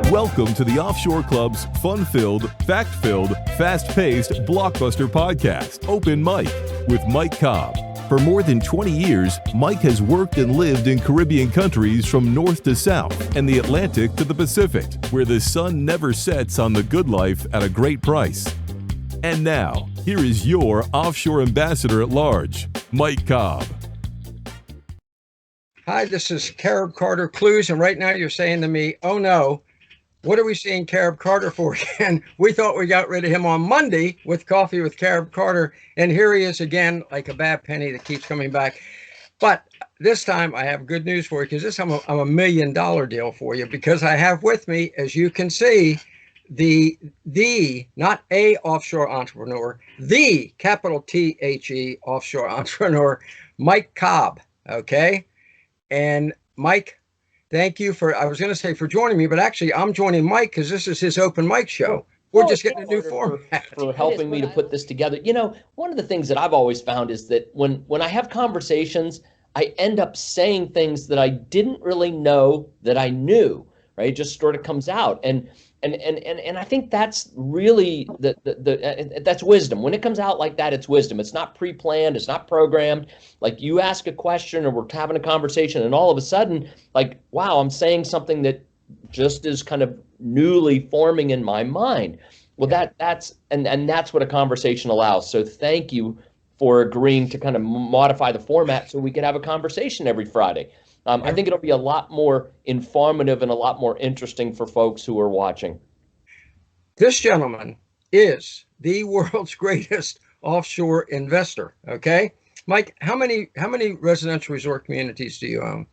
Welcome to the Offshore Club's fun-filled, fact-filled, fast-paced blockbuster podcast, Open Mic, with Mike Cobb. For more than 20 years, Mike has worked and lived in Caribbean countries from north to south and the Atlantic to the Pacific, where the sun never sets on the good life at a great price. And now, here is your offshore ambassador at large, Mike Cobb. Hi, this is Cobb and Carter Clews, and right now you're saying to me, oh no, what are we seeing Cobb Carter for again? We thought we got rid of him on Monday with Coffee with Cobb Carter, and here he is again, like a bad penny that keeps coming back. But this time I have good news for you, because this time I'm a $1 million deal for you, because I have with me, as you can see, the not a offshore entrepreneur, the capital THE offshore entrepreneur, Mike Cobb. Okay. And Mike, thank you for, I was going to say for joining me, but actually I'm joining Mike because this is his open mic show. We're just getting a new format. For helping me to put this together. You know, one of the things that I've always found is that when I have conversations, I end up saying things that I didn't really know that I knew, right? It just sort of comes out. And I think that's really that's wisdom. When it comes out like that, it's wisdom. It's not pre-planned. It's not programmed. Like you ask a question or we're having a conversation and all of a sudden, like, wow, I'm saying something that just is kind of newly forming in my mind. Well, that's what a conversation allows. So thank you for agreeing to kind of modify the format so we could have a conversation every Friday. I think it'll be a lot more informative and a lot more interesting for folks who are watching. This gentleman is the world's greatest offshore investor. Okay, Mike, how many residential resort communities do you own?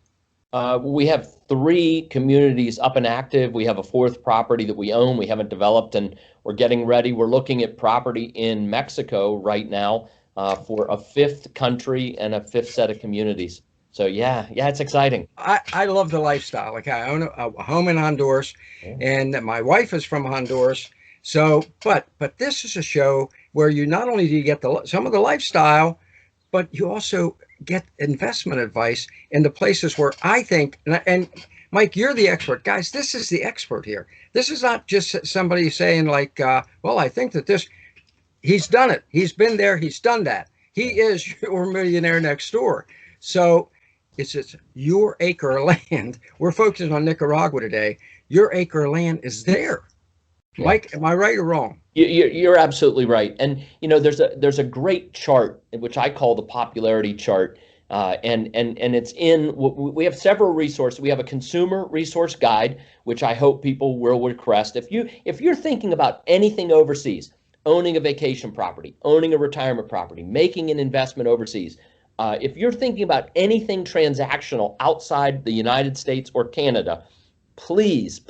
We have 3 communities up and active. We have a 4th property that we own. We haven't developed, and we're getting ready. We're looking at property in Mexico right now for a 5th country and a 5th set of communities. So yeah, it's exciting. I love the lifestyle. Like I own a home in Honduras, and my wife is from Honduras. So, but this is a show where you not only do you get some of the lifestyle, but you also get investment advice in the places where I think, and Mike, you're the expert. Guys, this is the expert here. This is not just somebody saying like, well, I think that this, he's done it. He's been there. He's done that. He is your millionaire next door. So it's your acre of land. We're focusing on Nicaragua today. Your acre of land is there. Yeah. Mike, am I right or wrong? You're absolutely right. And you know, there's a great chart which I call the popularity chart, and it's in. We have several resources. We have a consumer resource guide, which I hope people will request. If you're thinking about anything overseas, owning a vacation property, owning a retirement property, making an investment overseas. If you're thinking about anything transactional outside the United States or Canada, please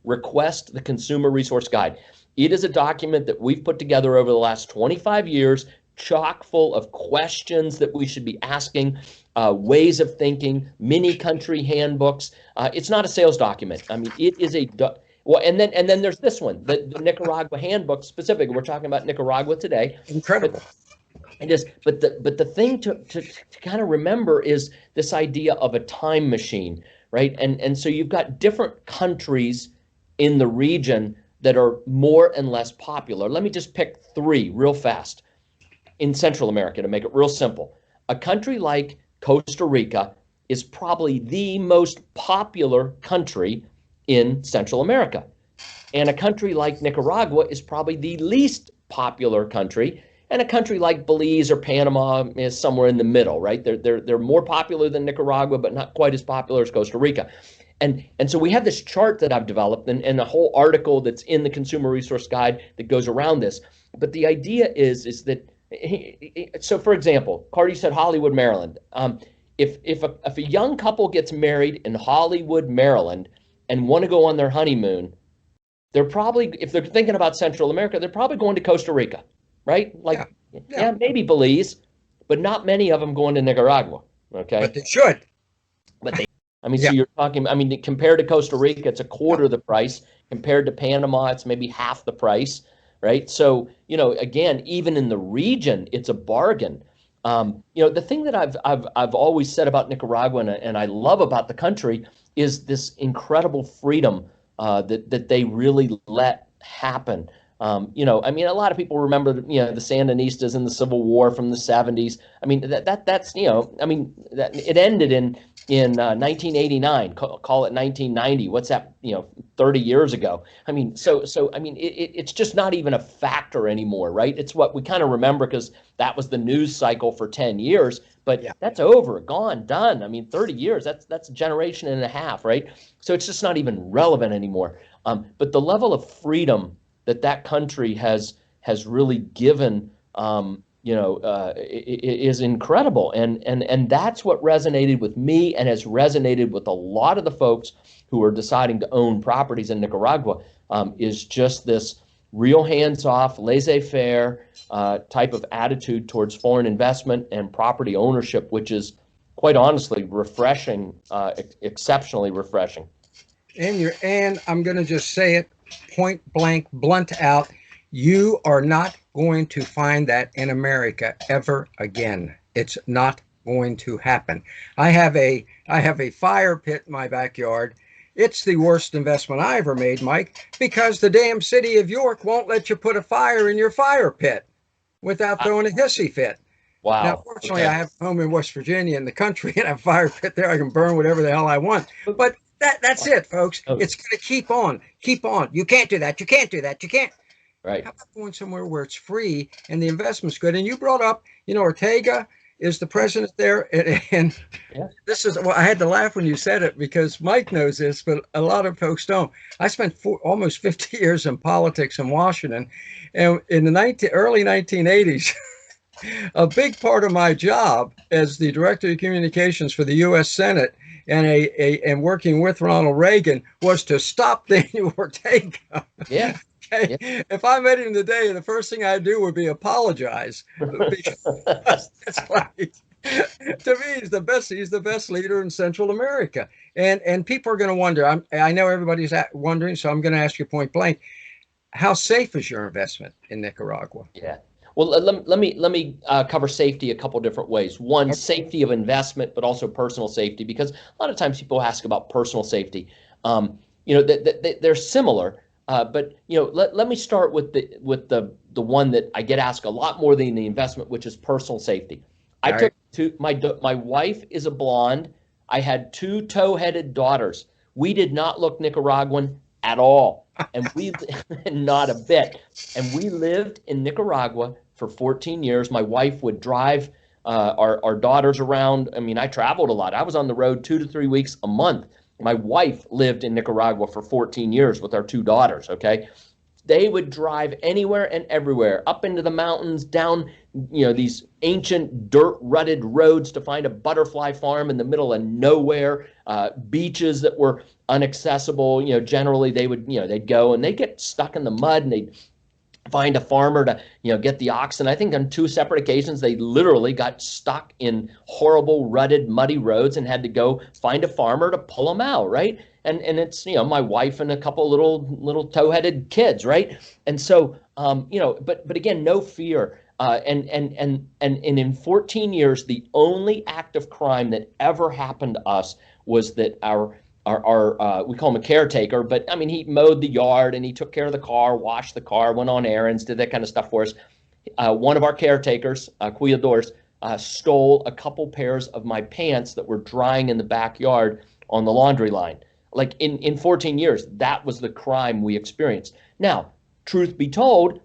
request the Consumer Resource Guide. It is a document that we've put together over the last 25 years, chock full of questions that we should be asking, ways of thinking, mini country handbooks. It's not a sales document. I mean, it is well, and then there's this one, the Nicaragua handbook specifically. We're talking about Nicaragua today. Incredible. But the thing to kind of remember is this idea of a time machine, right? And so you've got different countries in the region that are more and less popular. Let me just pick 3 real fast. In Central America, to make it real simple, a country like Costa Rica is probably the most popular country in Central America. And a country like Nicaragua is probably the least popular country. And a country like Belize or Panama is somewhere in the middle, right? They're more popular than Nicaragua, but not quite as popular as Costa Rica. And so we have this chart that I've developed and a whole article that's in the Consumer Resource Guide that goes around this. But the idea is that, so for example, Carter said Hollywood, Maryland. If a young couple gets married in Hollywood, Maryland, and want to go on their honeymoon, they're probably, if they're thinking about Central America, they're probably going to Costa Rica. Right? Like, yeah, maybe Belize, but not many of them going to Nicaragua. Okay. But they should. So you're talking, compared to Costa Rica, it's a quarter the price. Compared to Panama, it's maybe half the price. Right. So, you know, again, even in the region, it's a bargain. The thing that I've always said about Nicaragua and I love about the country is this incredible freedom that they really let happen. I mean, a lot of people remember, the Sandinistas in the Civil War from the 70s. I mean, that's, I mean, it ended in 1989. Call it 1990. What's that? 30 years ago. I mean, so I mean, it's just not even a factor anymore, right? It's what we kind of remember because that was the news cycle for 10 years. But that's over, gone, done. I mean, 30 years. That's a generation and a half, right? So it's just not even relevant anymore. But the level of freedom that country has really given, is incredible, and that's what resonated with me, and has resonated with a lot of the folks who are deciding to own properties in Nicaragua. Is just this real hands-off, laissez-faire type of attitude towards foreign investment and property ownership, which is quite honestly refreshing, exceptionally refreshing. And I'm going to just say it point blank, blunt out. You are not going to find that in America ever again. It's not going to happen. I have a fire pit in my backyard. It's the worst investment I ever made, Mike, because the damn city of York won't let you put a fire in your fire pit without throwing a hissy fit. Wow. Now, fortunately, I have a home in West Virginia in the country, and I have a fire pit there. I can burn whatever the hell I want. But that's it, folks. It's going to keep on. You can't do that. You can't. Right. How about going somewhere where it's free and the investment's good? And you brought up, Ortega is the president there. And this is, I had to laugh when you said it because Mike knows this, but a lot of folks don't. I spent almost 50 years in politics in Washington. And in the early 1980s, a big part of my job as the director of communications for the U.S. Senate and working with Ronald Reagan was to stop Daniel Ortega. Yeah. Okay. Yeah. If I met him today, the first thing I'd do would be apologize. It's like, to me, he's the best leader in Central America. And people are going to wonder. I know everybody's wondering, so I'm going to ask you point blank. How safe is your investment in Nicaragua? Yeah. Well, let me cover safety a couple different ways. One, safety of investment, but also personal safety, because a lot of times people ask about personal safety. They're similar, but let me start with the one that I get asked a lot more than the investment, which is personal safety. I took my wife is a blonde. I had 2 tow-headed daughters. We did not look Nicaraguan at all, and we not a bit. And we lived in Nicaragua for 14 years. My wife would drive our daughters around. I mean, I traveled a lot. I was on the road 2 to 3 weeks a month. My wife lived in Nicaragua for 14 years with our 2 daughters, okay? They would drive anywhere and everywhere, up into the mountains, down, these ancient dirt-rutted roads to find a butterfly farm in the middle of nowhere, beaches that were inaccessible. Generally they'd go and they'd get stuck in the mud and they'd find a farmer to, get the oxen. I think on 2 separate occasions, they literally got stuck in horrible, rutted, muddy roads and had to go find a farmer to pull them out, right? And it's, my wife and a couple little tow-headed kids, right? And so, but again, no fear. And in 14 years, the only act of crime that ever happened to us was that our we call him a caretaker, but I mean, he mowed the yard and he took care of the car, washed the car, went on errands, did that kind of stuff for us. One of our caretakers, cuidadores, stole a couple pairs of my pants that were drying in the backyard on the laundry line. Like in 14 years, that was the crime we experienced. Now, truth be told,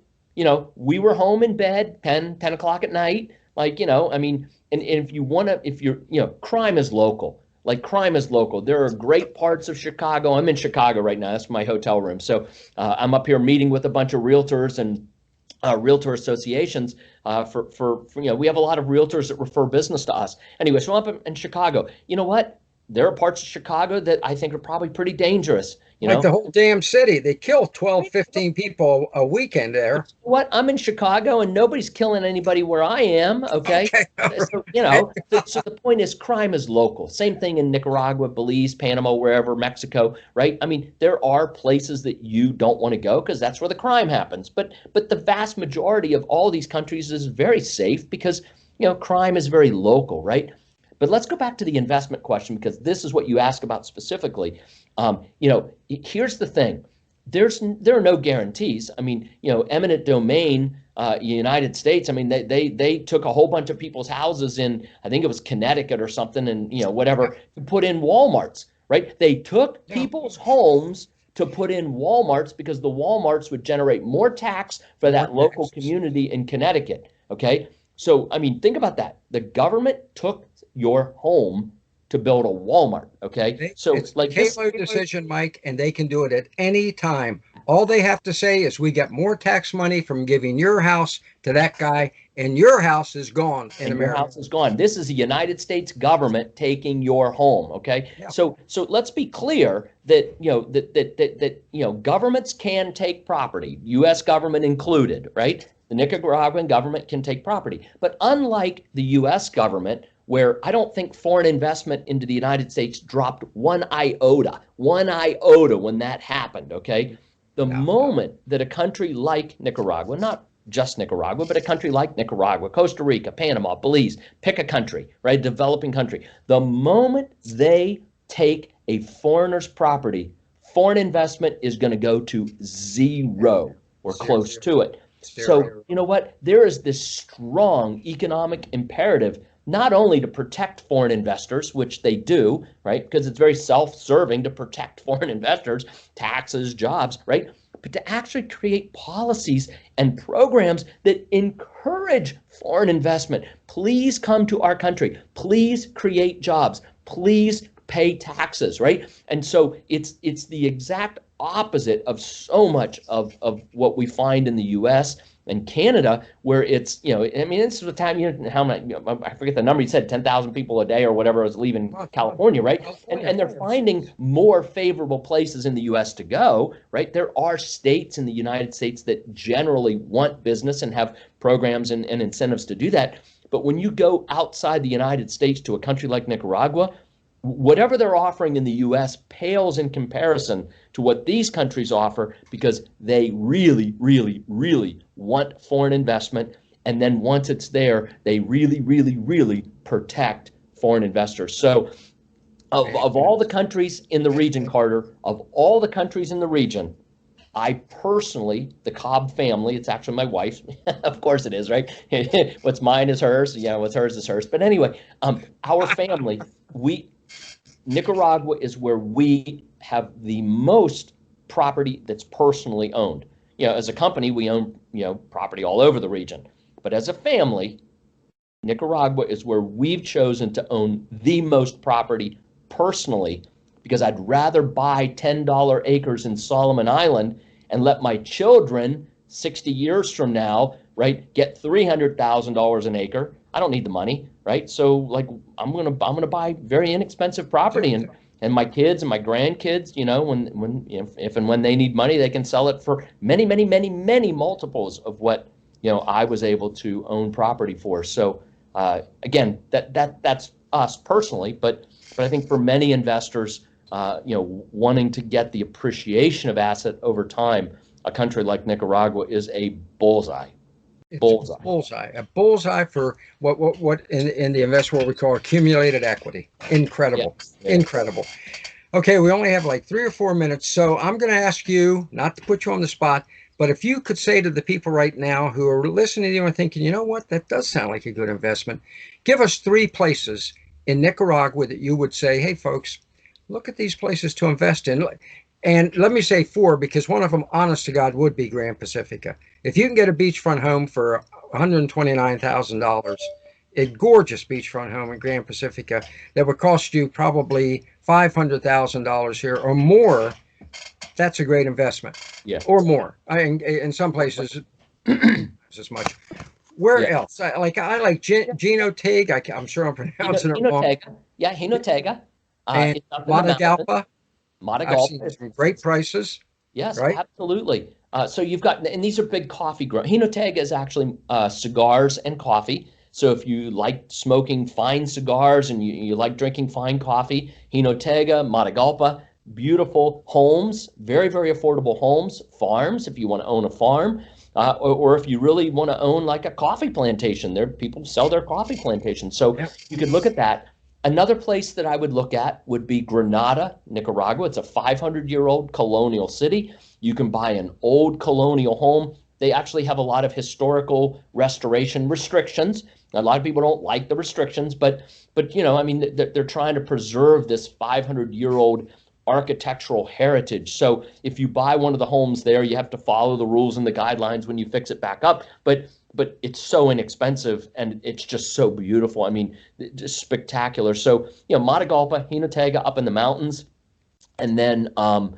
we were home in bed 10 o'clock at night. Like, I mean, and if you're, crime is local. Like, crime is local. There are great parts of Chicago. I'm in Chicago right now. That's my hotel room. So I'm up here meeting with a bunch of realtors and realtor associations for we have a lot of realtors that refer business to us. Anyway, so I'm up in Chicago. You know what? There are parts of Chicago that I think are probably pretty dangerous. Like the whole damn city. They kill 12, 15 people a weekend there. What? I'm in Chicago and nobody's killing anybody where I am, okay? So, so the point is crime is local. Same thing in Nicaragua, Belize, Panama, wherever, Mexico, right? I mean, there are places that you don't want to go because that's where the crime happens. But the vast majority of all these countries is very safe because, crime is very local, right? But let's go back to the investment question because this is what you asked about specifically. Here's the thing. There are no guarantees. I mean, eminent domain, United States. I mean, they took a whole bunch of people's houses in, I think it was Connecticut or something, and whatever, to put in Walmarts, right? They took people's homes to put in Walmarts because the Walmarts would generate more tax for that local community in Connecticut. Okay, so I mean, think about that. The government took your home to build a Walmart. Okay, so it's like a Halo decision, Mike, and they can do it at any time. All they have to say is, we get more tax money from giving your house to that guy, and your house is gone in America. Your house is gone. This is the United States government taking your home. Okay, so let's be clear that governments can take property, U.S. government included, right? The Nicaraguan government can take property, but unlike the U.S. government, where I don't think foreign investment into the United States dropped one iota when that happened, okay? The moment that a country like Nicaragua, not just Nicaragua, but a country like Nicaragua, Costa Rica, Panama, Belize, pick a country, right? Developing country. The moment they take a foreigner's property, foreign investment is going to go to zero or close to it. So, you know what? There is this strong economic imperative not only to protect foreign investors, which they do, right? Because it's very self-serving to protect foreign investors, taxes, jobs, right? But to actually create policies and programs that encourage foreign investment. Please come to our country. Please create jobs. Please pay taxes, right? And so it's the exact opposite of so much of what we find in the U.S. and Canada, where it's, I mean, this is the time, how many, I forget the number, you said 10,000 people a day or whatever was leaving California, right? And they're finding more favorable places in the U.S. to go, right? There are states in the United States that generally want business and have programs and incentives to do that. But when you go outside the United States to a country like Nicaragua, whatever they're offering in the U.S. pales in comparison to what these countries offer, because they really, really, really want foreign investment. And then once it's there, they really, really, really protect foreign investors. So of all the countries in the region, Carter, of all the countries in the region, I personally, the Cobb family, it's actually my wife's, of course it is, right? What's mine is hers, what's hers is hers. But anyway, our family, Nicaragua is where we have the most property that's personally owned. As a company, we own, property all over the region. But as a family, Nicaragua is where we've chosen to own the most property personally, because I'd rather buy $10 acres in Solomon Island and let my children 60 years from now, right, get $300,000 an acre. I don't need the money, right? So like I'm gonna buy very inexpensive property, and my kids and my grandkids, if and when they need money, they can sell it for many, many, many, many multiples of what I was able to own property for. So again, that's us personally, but I think for many investors, wanting to get the appreciation of asset over time, a country like Nicaragua is a bullseye. A bullseye for what in the investment world we call accumulated equity. Incredible. Incredible. Okay, we only have like 3 or 4 minutes, so I'm going to ask you, not to put you on the spot, but if you could say to the people right now who are listening to you and thinking, you know what, that does sound like a good investment, give us 3 places in Nicaragua that you would say, hey folks, look at these places to invest in. And let me say 4, because one of them, honest to God, would be Grand Pacifica. If you can get a beachfront home for $129,000, a gorgeous beachfront home in Grand Pacifica that would cost you probably $500,000 here or more, that's a great investment. Yeah. Or more. In some places, as much. Where else? I like Gino Tig. I'm sure I'm pronouncing it wrong. Yeah, Hinotega. And Matagalpa. Matagalpa. I've seen some great prices. Yes, right? Absolutely. So you've got, and these are big coffee growers. Hinotega is actually cigars and coffee. So if you like smoking fine cigars and you like drinking fine coffee, Hinotega, Matagalpa, beautiful homes, very, very affordable homes, farms if you want to own a farm, or if you really want to own like a coffee plantation. There, people sell their coffee plantation. So you could look at that. Another place that I would look at would be Granada, Nicaragua. It's a 500-year-old colonial city. You can buy an old colonial home. They actually have a lot of historical restoration restrictions. A lot of people don't like the restrictions, but I mean, they're trying to preserve this 500-year-old architectural heritage. So if you buy one of the homes there, you have to follow the rules and the guidelines when you fix it back up. But it's so inexpensive and it's just so beautiful. I mean, just spectacular. So, Matagalpa, Hinotega up in the mountains, and then the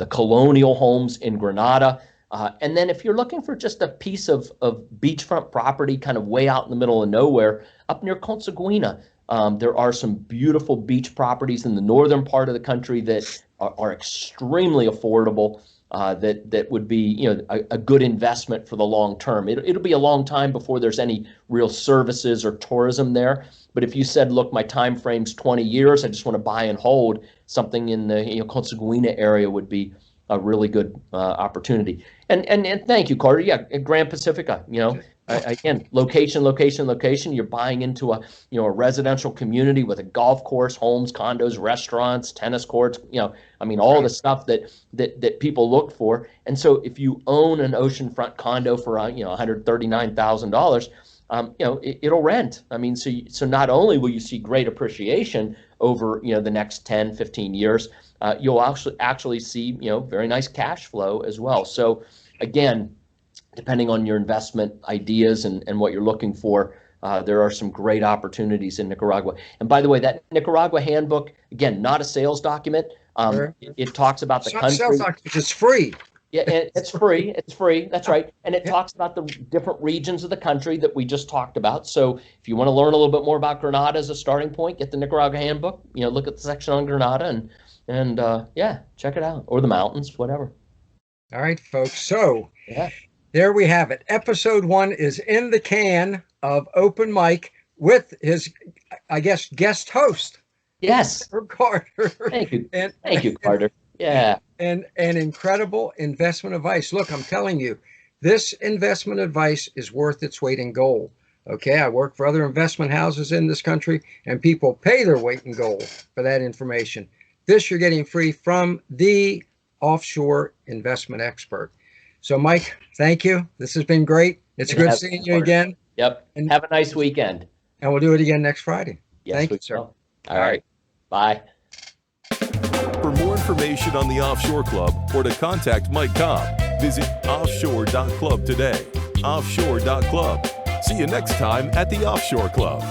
colonial homes in Granada. And then if you're looking for just a piece of beachfront property kind of way out in the middle of nowhere, up near Conseguina, there are some beautiful beach properties in the northern part of the country that are extremely affordable, that would be a good investment for the long term. It'll be a long time before there's any real services or tourism there. But if you said, look, my time frame's 20 years, I just want to buy and hold, something in the Conseguina area would be a really good opportunity. And thank you, Carter. Yeah, Grand Pacifica. Again, location. You're buying into a residential community with a golf course, homes, condos, restaurants, tennis courts. I mean, all the stuff that people look for. And so, if you own an oceanfront condo for $139,000, it'll rent. I mean, so not only will you see great appreciation over the next 10, 15 years, you'll actually see very nice cash flow as well. So again, depending on your investment ideas and what you're looking for, there are some great opportunities in Nicaragua. And by the way, that Nicaragua handbook, again, not a sales document. Sure. It talks about the country. Sales document, it's free. Yeah, it's free. It's free. That's right. And it talks about the different regions of the country that we just talked about. So if you want to learn a little bit more about Granada as a starting point, get the Nicaragua handbook. Look at the section on Granada and check it out, or the mountains, whatever. All right, folks. So yeah, there we have it. Episode 1 is in the can of Open Mic with his, I guess, guest host. Yes. Carter. Thank you. Thank you, Carter. Yeah. And incredible investment advice. Look, I'm telling you, this investment advice is worth its weight in gold. Okay, I work for other investment houses in this country, and people pay their weight in gold for that information. This you're getting free from the offshore investment expert. So, Mike, thank you. This has been great. It's good seeing you again. Yep. And have a nice weekend. And we'll do it again next Friday. Yes, thank you, sir. All right. Bye. For more information on the Offshore Club or to contact Mike Cobb, visit offshore.club today. Offshore.club. See you next time at the Offshore Club.